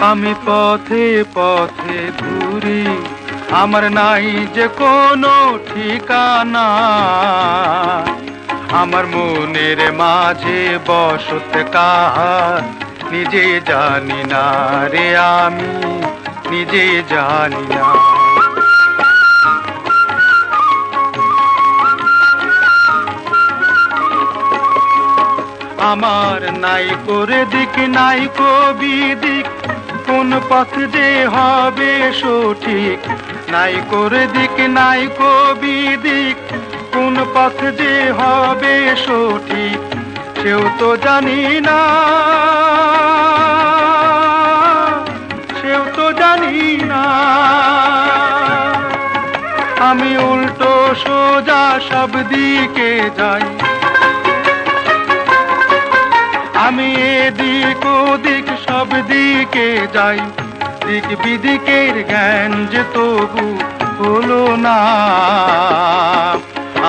আমি পথে পথে ঘুরি, আমার নাই যে কোনো ঠিকানা। আমার মনের মাঝে বসত কাহার নিজে জানি না রে, আমি নিজে জানি না। আমার নাই করে দিক নাই কবি দিক, কোন পথ যে হবে সঠিক। নাই করে দিক নাই কবি দিক, কোন পথ যে হবে সঠিক সেও তো জানি না, সেও তো জানি না। আমি উল্টো সোজা সব দিকে যাই, আমি এদিক ওদিক সব দিকে যাই। দিক বিদিকের জ্ঞান যে তবু হলো না।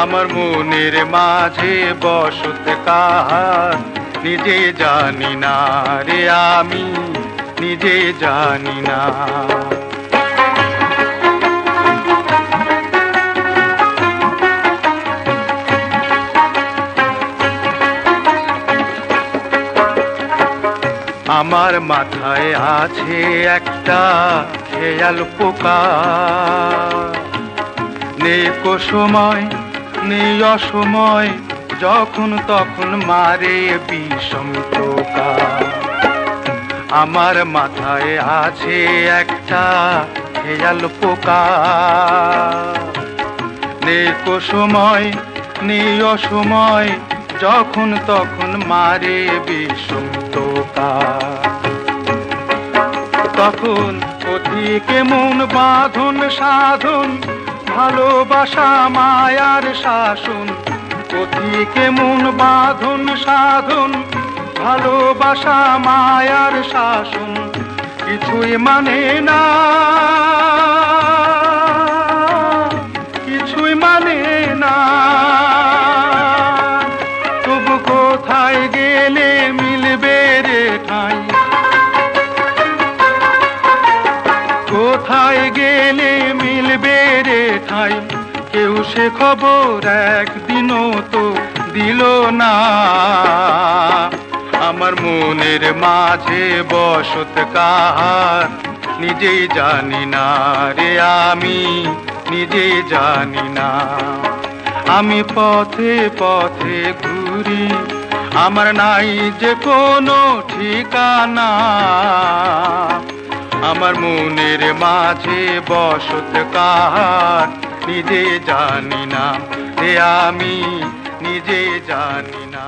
আমার মনের মাঝে বসত কাহার নিজে জানি না রে, আমি নিজে জানি না। আমার মাথায় আছে একটা খেয়াল পোকা, নেই কো সময় নেই অসময়, যখন তখন মারে বিষম টোকা। আমার মাথায় আছে একটা খেয়াল পোকা, নেই কো সময় নেই অসময়, যখন তখন মারে বিষম টোকা। তখন অধিকে মন বাঁধন সাধন, ভালোবাসা মায়ার শাসন। অধিকে মন বাঁধন সাধন, ভালোবাসা মায়ার শাসন কিছুই মানে না, কিছুই মানে না। তবু কোথায় গেলে মিলবে রে ঠাই, কোথায় গেলে মিলবে রে ঠাই। কেউ সে খবর একদিনও তো দিল না। আমার মনের মাঝে বসত কাহার নিজেই জানি না রে, আমি নিজেই জানি না। আমি পথে পথে ঘুরি, আমার নাই যে কোনো ঠিকানা। আমার মনের মাঝে বসত কাহার নিজে জানি না রে, আমি নিজে জানি না।